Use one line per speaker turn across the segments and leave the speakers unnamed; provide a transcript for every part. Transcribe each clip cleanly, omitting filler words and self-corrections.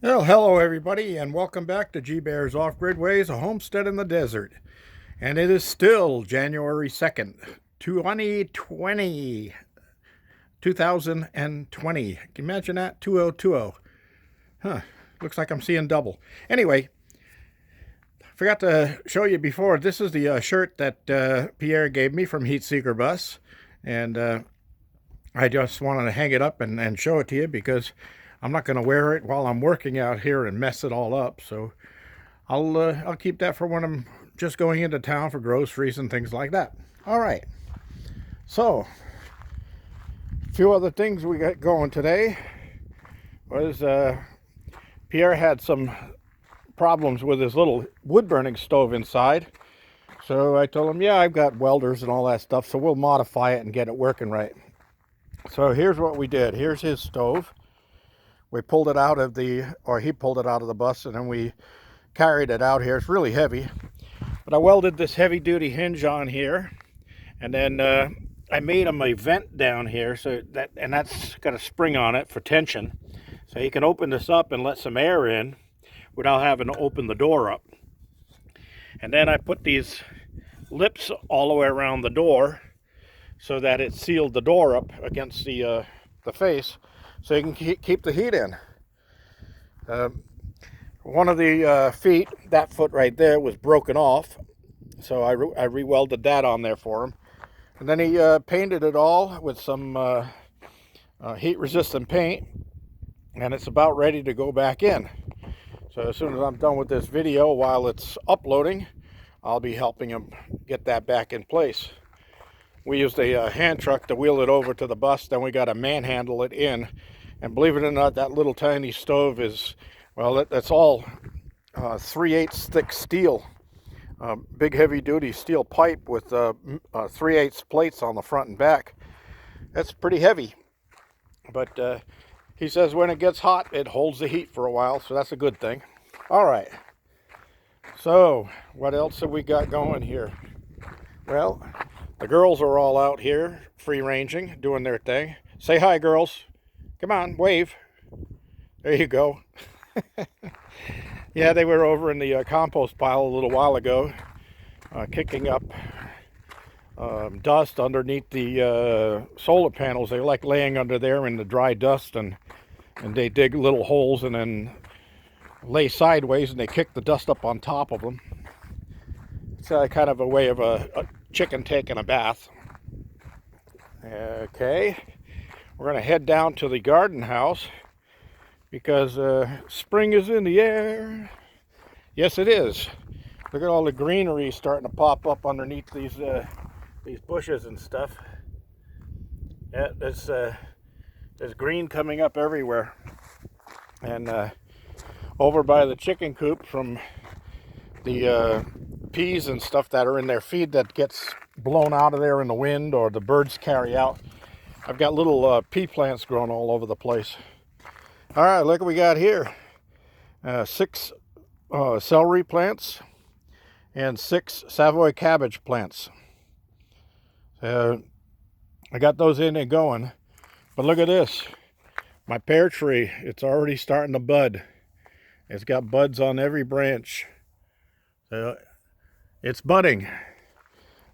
Well, hello everybody, and welcome back to G Bear's Off-Grid Ways, a homestead in the desert. And it is still January 2nd, 2020. 2020. Can you imagine that? 2020. Huh. Looks like I'm seeing double. Anyway, forgot to show you before. This is the shirt that Pierre gave me from Heatseeker Bus. And I just wanted to hang it up and show it to you because I'm not going to wear it while I'm working out here and mess it all up. So I'll keep that for when I'm just going into town for groceries and things like that. All right. So a few other things we got going today was Pierre had some problems with his little wood burning stove inside. So I told him, yeah, I've got welders and all that stuff, so we'll modify it and get it working right. So here's what we did. Here's his stove. We pulled it out of he pulled it out of the bus, and then we carried it out here. It's really heavy, but I welded this heavy duty hinge on here, and then I made him a vent down here, that's got a spring on it for tension, so you can open this up and let some air in without having to open the door up. And then I put these lips all the way around the door so that it sealed the door up against the face, so you can keep the heat in. One of the feet, that foot right there, was broken off, so I re-welded that on there for him. And then he painted it all with some heat-resistant paint, and it's about ready to go back in. So as soon as I'm done with this video, while it's uploading, I'll be helping him get that back in place. We used a hand truck to wheel it over to the bus, then we got to manhandle it in. And believe it or not, that little tiny stove is, well, that's all 3/8 thick steel. Big heavy duty steel pipe with 3/8 plates on the front and back. That's pretty heavy. But he says when it gets hot, it holds the heat for a while, so that's a good thing. All right. So what else have we got going here? Well, the girls are all out here free ranging, doing their thing. Say hi, girls. Come on, wave. There you go. Yeah, they were over in the compost pile a little while ago, kicking up dust underneath the solar panels. They like laying under there in the dry dust, and they dig little holes and then lay sideways, and they kick the dust up on top of them. It's kind of a way of a chicken taking a bath. Okay, we're going to head down to the garden house because spring is in the air. Yes, it is. Look at all the greenery starting to pop up underneath these bushes and stuff. Yeah, there's green coming up everywhere. And over by the chicken coop, from the peas and stuff that are in their feed that gets blown out of there in the wind or the birds carry out, I've got little pea plants growing all over the place. All right, look what we got here. 6 celery plants and 6 Savoy cabbage plants. I got those in and going. But look at this. My pear tree, it's already starting to bud. It's got buds on every branch. It's budding.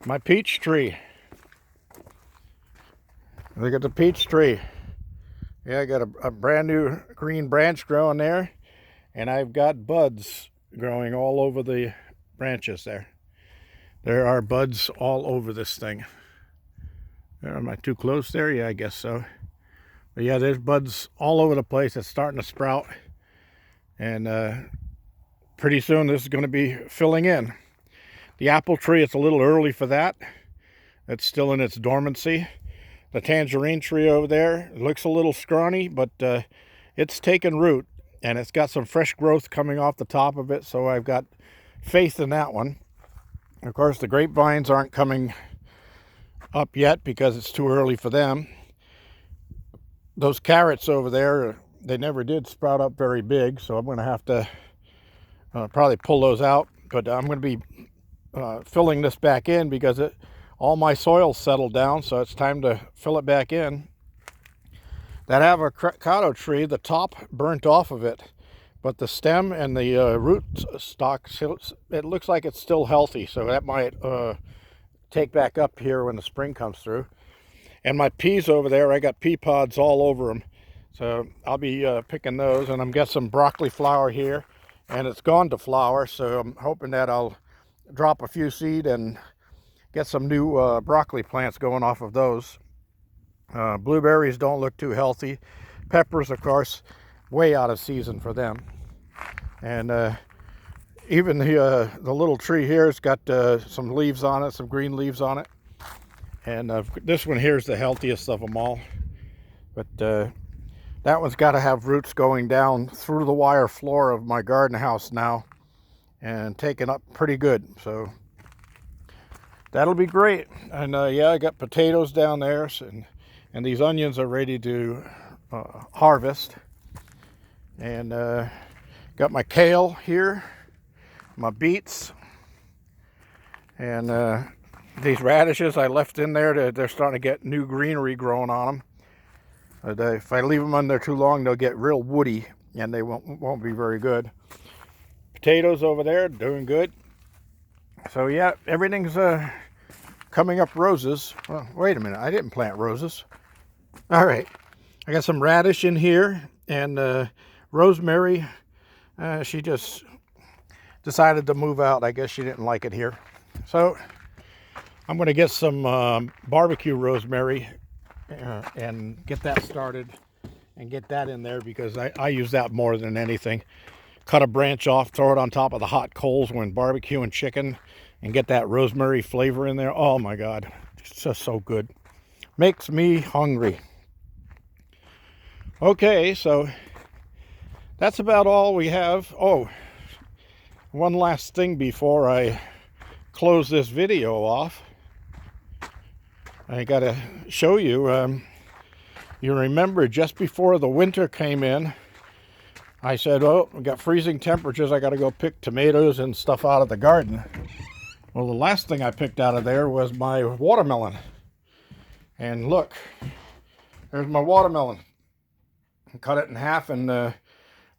My peach tree. Look at the peach tree. Yeah, I got a brand new green branch growing there, and I've got buds growing all over the branches there. There are buds all over this thing. Am I too close there? Yeah, I guess so. But yeah, there's buds all over the place. It's starting to sprout, and pretty soon this is going to be filling in. The apple tree, it's a little early for that. It's still in its dormancy. The tangerine tree over there looks a little scrawny, but it's taken root, and it's got some fresh growth coming off the top of it, so I've got faith in that one. Of course, the grapevines aren't coming up yet because it's too early for them. Those carrots over there, they never did sprout up very big, so I'm going to have to probably pull those out, but I'm going to be filling this back in because all my soil's settled down, so it's time to fill it back in. That avocado tree, the top burnt off of it. but the stem and the root stock, it looks like it's still healthy, so that might take back up here when the spring comes through. And my peas over there, I got pea pods all over them, so I'll be picking those. And I'm got some broccoli flower here, and it's gone to flower, so I'm hoping that I'll drop a few seed and get some new broccoli plants going off of those. Blueberries don't look too healthy. Peppers, of course, way out of season for them. And even the little tree here has got some leaves on it, some green leaves on it. And this one here is the healthiest of them all. But that one's got to have roots going down through the wire floor of my garden house now and taking up pretty good. So that'll be great. And yeah, I got potatoes down there, and these onions are ready to harvest. And got my kale here, my beets, and these radishes I left in there. They're starting to get new greenery growing on them. If I leave them on there too long, they'll get real woody, and they won't be very good. Potatoes over there, doing good. So yeah, everything's coming up roses. Well, wait a minute, I didn't plant roses. All right, I got some radish in here, and rosemary. She just decided to move out. I guess she didn't like it here. So I'm going to get some barbecue rosemary and get that started and get that in there, because I use that more than anything. Cut a branch off, throw it on top of the hot coals when barbecuing chicken, and get that rosemary flavor in there. Oh my God, it's just so good. Makes me hungry. Okay, so that's about all we have. Oh, one last thing before I close this video off. I got to show you. You remember just before the winter came in, I said, oh, we got freezing temperatures. I got to go pick tomatoes and stuff out of the garden. Well, the last thing I picked out of there was my watermelon. And look, there's my watermelon. I cut it in half, and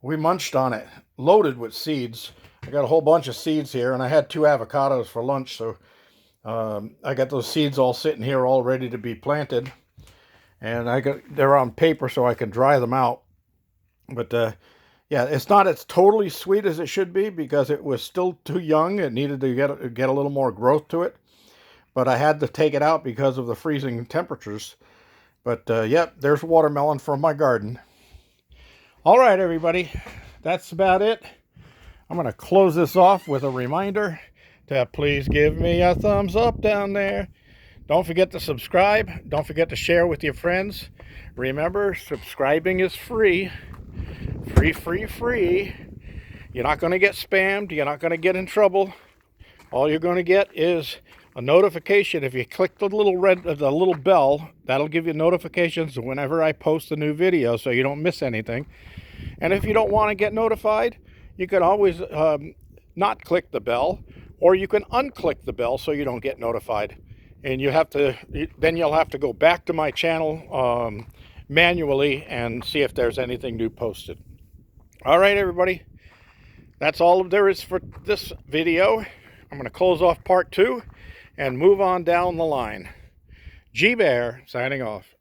we munched on it, loaded with seeds. I got a whole bunch of seeds here, and I had 2 avocados for lunch, so I got those seeds all sitting here all ready to be planted. And they're on paper so I can dry them out. But yeah, it's not as totally sweet as it should be, because it was still too young. It needed to get a little more growth to it. But I had to take it out because of the freezing temperatures. But yep, there's watermelon from my garden. All right, everybody, that's about it. I'm going to close this off with a reminder to please give me a thumbs up down there. Don't forget to subscribe. Don't forget to share with your friends. Remember, subscribing is free. Free, free, free. You're not going to get spammed. You're not going to get in trouble. All you're going to get is a notification. If you click the little bell, that'll give you notifications whenever I post a new video, so you don't miss anything. And if you don't want to get notified, you can always not click the bell, or you can unclick the bell so you don't get notified. And then you'll have to go back to my channel manually and see if there's anything new posted. All right, everybody, that's all there is for this video. I'm going to close off part 2 and move on down the line. G Bear signing off.